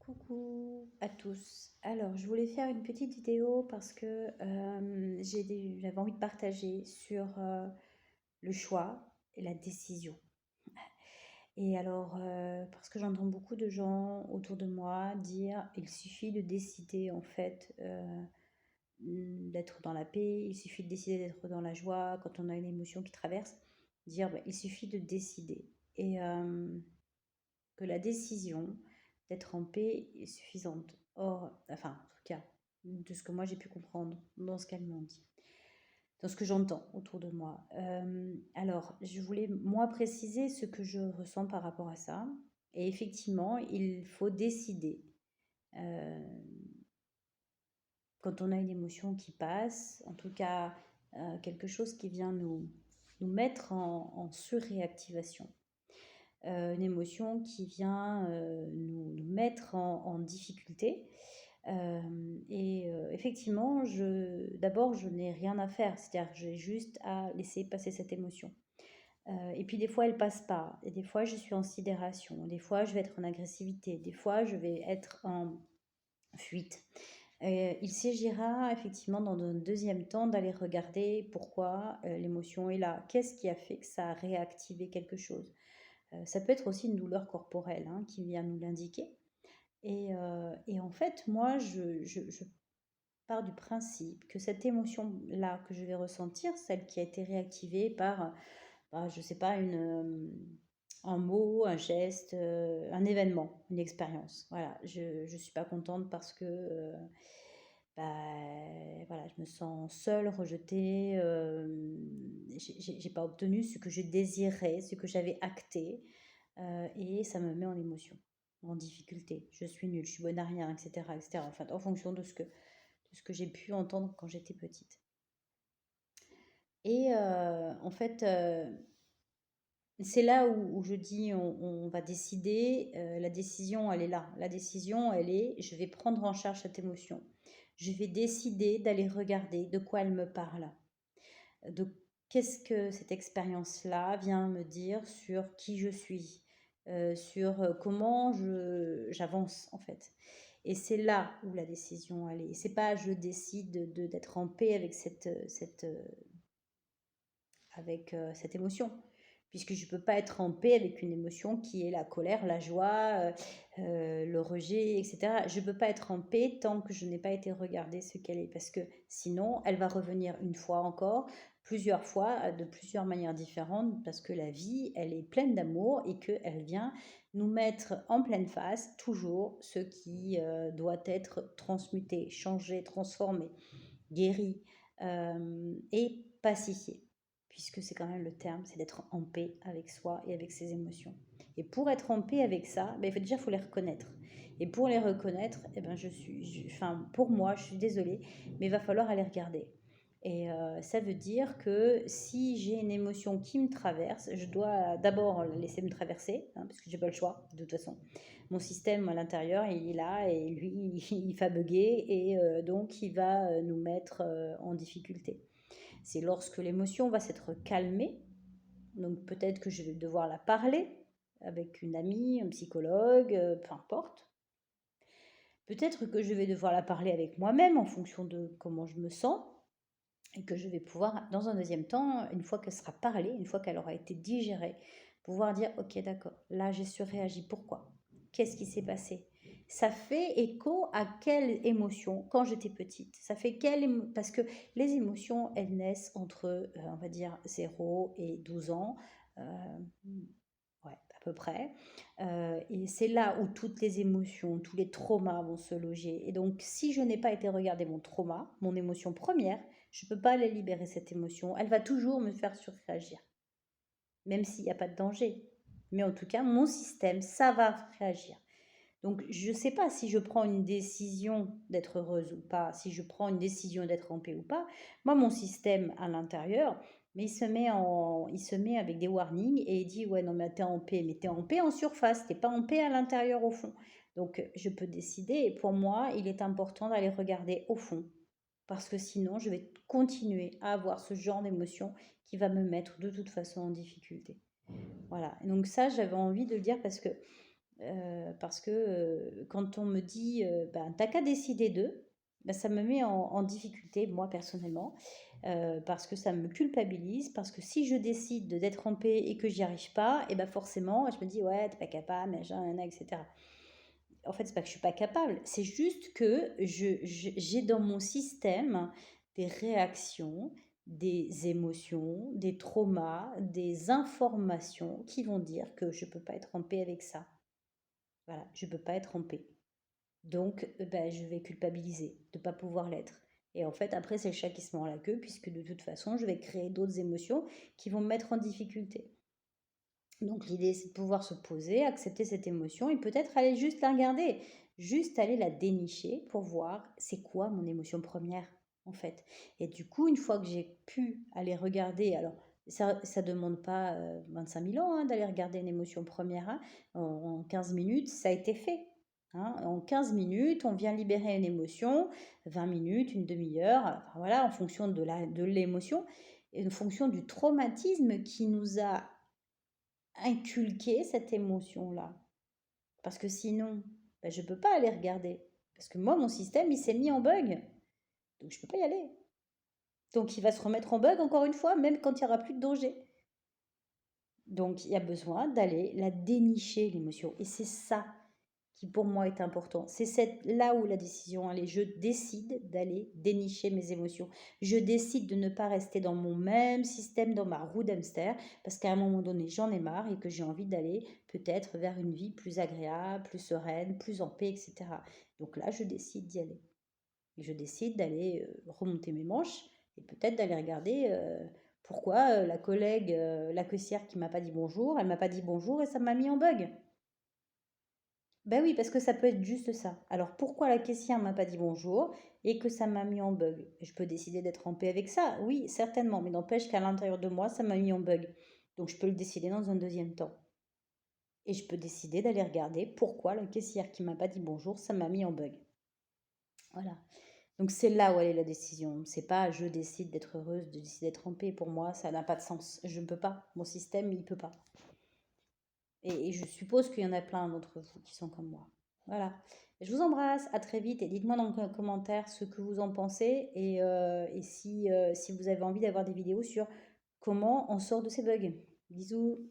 Coucou à tous. Alors, je voulais faire une petite vidéo parce que j'avais envie de partager sur le choix et la décision. Et alors, parce que j'entends beaucoup de gens autour de moi dire il suffit de décider en fait d'être dans la paix, il suffit de décider d'être dans la joie quand on a une émotion qui traverse, dire bah, il suffit de décider. Et que la décision d'être en paix est suffisante. Or, enfin, en tout cas, de ce que moi j'ai pu comprendre dans ce qu'elles m'ont dit, dans ce que j'entends autour de moi. Alors, je voulais moi préciser ce que je ressens par rapport à ça. Et effectivement, il faut décider. euh, Quand on a une émotion qui passe, en tout cas quelque chose qui vient nous mettre en surréactivation, une émotion qui vient nous mettre en difficulté. Effectivement, d'abord, je n'ai rien à faire, c'est-à-dire que j'ai juste à laisser passer cette émotion. Et puis des fois, elle passe pas, et des fois, je suis en sidération, des fois, je vais être en agressivité, des fois, je vais être en fuite. Il s'agira effectivement dans un deuxième temps d'aller regarder pourquoi l'émotion est là. Qu'est-ce qui a fait que ça a réactivé quelque chose? Ça peut être aussi une douleur corporelle, hein, qui vient nous l'indiquer. Et en fait, moi, je pars du principe que cette émotion-là que je vais ressentir, celle qui a été réactivée par, bah, je sais pas, un mot, un geste, un événement, une expérience. Voilà, je suis pas contente parce que, bah, voilà, je me sens seule, rejetée, j'ai pas obtenu ce que je désirais, ce que j'avais acté, et ça me met en émotion, en difficulté. Je suis nulle, je suis bonne à rien, et cetera, et cetera. Enfin, en fonction de ce que j'ai pu entendre quand j'étais petite. Et en fait, c'est là où je dis on va décider, la décision elle est là. La décision elle est: «Je vais prendre en charge cette émotion. Je vais décider d'aller regarder de quoi elle me parle, de qu'est-ce que cette expérience-là vient me dire sur qui je suis, sur, comment je j'avance en fait». Et c'est là où la décision elle est. C'est pas je décide d'être en paix avec cette émotion. Puisque je ne peux pas être en paix avec une émotion qui est la colère, la joie, le rejet, etc. Je ne peux pas être en paix tant que je n'ai pas été regarder ce qu'elle est. Parce que sinon, elle va revenir une fois encore, plusieurs fois, de plusieurs manières différentes, parce que la vie, elle est pleine d'amour et qu'elle vient nous mettre en pleine face toujours ce qui doit être transmuté, changé, transformé, guéri et pacifié, puisque c'est quand même le terme, c'est d'être en paix avec soi et avec ses émotions. Et pour être en paix avec ça, ben, il faut les reconnaître. Et pour les reconnaître, eh ben, enfin, pour moi, je suis désolée, mais il va falloir aller regarder. Et ça veut dire que si j'ai une émotion qui me traverse, je dois d'abord la laisser me traverser, hein, parce que j'ai pas le choix, de toute façon. Mon système à l'intérieur, il est là et lui, il va bugger et donc il va nous mettre en difficulté. C'est lorsque l'émotion va s'être calmée, donc peut-être que je vais devoir la parler avec une amie, un psychologue, peu importe. Peut-être que je vais devoir la parler avec moi-même en fonction de comment je me sens et que je vais pouvoir, dans un deuxième temps, une fois qu'elle sera parlée, une fois qu'elle aura été digérée, pouvoir dire: «OK, d'accord, là j'ai surréagi, pourquoi? Qu'est-ce qui s'est passé?» Ça fait écho à quelle émotion quand j'étais petite? Ça fait parce que les émotions, elles naissent entre, on va dire 0 et 12 ans, heu, ouais, à peu près, et c'est là où toutes les émotions, tous les traumas vont se loger. Et donc si je n'ai pas été regarder mon trauma, mon émotion première, je ne peux pas aller libérer cette émotion. Elle va toujours me faire surréagir, même s'il y a pas de danger. Mais en tout cas, mon système, ça va réagir. Donc je ne sais pas si je prends une décision d'être heureuse ou pas, si je prends une décision d'être en paix ou pas. Moi, mon système à l'intérieur, mais il se met avec des warnings et il dit: «Ouais, non, mais tu es en paix», mais tu es en paix en surface, tu es pas en paix à l'intérieur au fond. Donc je peux décider et pour moi, il est important d'aller regarder au fond. Parce que sinon, je vais continuer à avoir ce genre d'émotion qui va me mettre de toute façon en difficulté. Voilà, et donc ça, j'avais envie de le dire parce que parce que, quand on me dit, ben: «Tu qu'à décider d'eux», bah, ça me met en difficulté, moi, personnellement, parce que ça me culpabilise, parce que si je décide d'être en paix et que j'y arrive pas et ben forcément, je me dis: «Ouais, t'es pas capable, machin, nin et cetera». En fait, c'est pas que je suis pas capable, c'est juste que j'ai dans mon système des réactions, des émotions, des traumas, des informations qui vont dire que je peux pas être en paix avec ça. Voilà, je peux pas être en paix. Donc, bah, je vais culpabiliser de pas pouvoir l'être. Et en fait, après, c'est le chat qui se mord la queue, puisque de toute façon, je vais créer d'autres émotions qui vont me mettre en difficulté. Donc, l'idée, c'est de pouvoir se poser, accepter cette émotion et peut-être aller juste la regarder, juste aller la dénicher pour voir c'est quoi mon émotion première, en fait. Et du coup, une fois que j'ai pu aller regarder, alors ça demande pas 25 000 ans, hein, d'aller regarder une émotion première, hein. En 15 minutes, ça a été fait, hein. En 15 minutes, on vient libérer une émotion, 20 minutes, une demi-heure, enfin, voilà, en fonction de l'émotion, et en fonction du traumatisme qui nous a inculquer cette émotion-là. Parce que sinon, bah, je ne peux pas aller regarder. Parce que moi, mon système, il s'est mis en bug. Donc, je ne peux pas y aller. Donc, il va se remettre en bug encore une fois, même quand il n'y aura plus de danger. Donc, il y a besoin d'aller la dénicher, l'émotion. Et c'est ça qui, pour moi, est important. C'est là où la décision, elle est. Je décide d'aller dénicher mes émotions. Je décide de ne pas rester dans mon même système, dans ma roue d'hamster, parce qu'à un moment donné, j'en ai marre et que j'ai envie d'aller peut-être vers une vie plus agréable, plus sereine, plus en paix, etc. Donc là, je décide d'y aller. Et je décide d'aller remonter mes manches et peut-être d'aller regarder pourquoi la collègue, la caissière qui m'a pas dit bonjour, elle m'a pas dit bonjour et ça m'a mis en bug. Ben oui, parce que ça peut être juste ça. Alors pourquoi la caissière m'a pas dit bonjour et que ça m'a mis en bug? Je peux décider d'être en paix avec ça, oui, certainement, mais n'empêche qu'à l'intérieur de moi, ça m'a mis en bug. Donc je peux le décider dans un deuxième temps. Et je peux décider d'aller regarder pourquoi la caissière qui m'a pas dit bonjour, ça m'a mis en bug. Voilà. Donc c'est là où elle est la décision. C'est pas je décide d'être heureuse, de décider d'être en paix. Pour moi, ça n'a pas de sens. Je ne peux pas. Mon système, il peut pas. Et je suppose qu'il y en a plein d'entre vous qui sont comme moi. Voilà. Je vous embrasse, à très vite et dites-moi dans les commentaires ce que vous en pensez et si vous avez envie d'avoir des vidéos sur comment on sort de ces bugs. Bisous.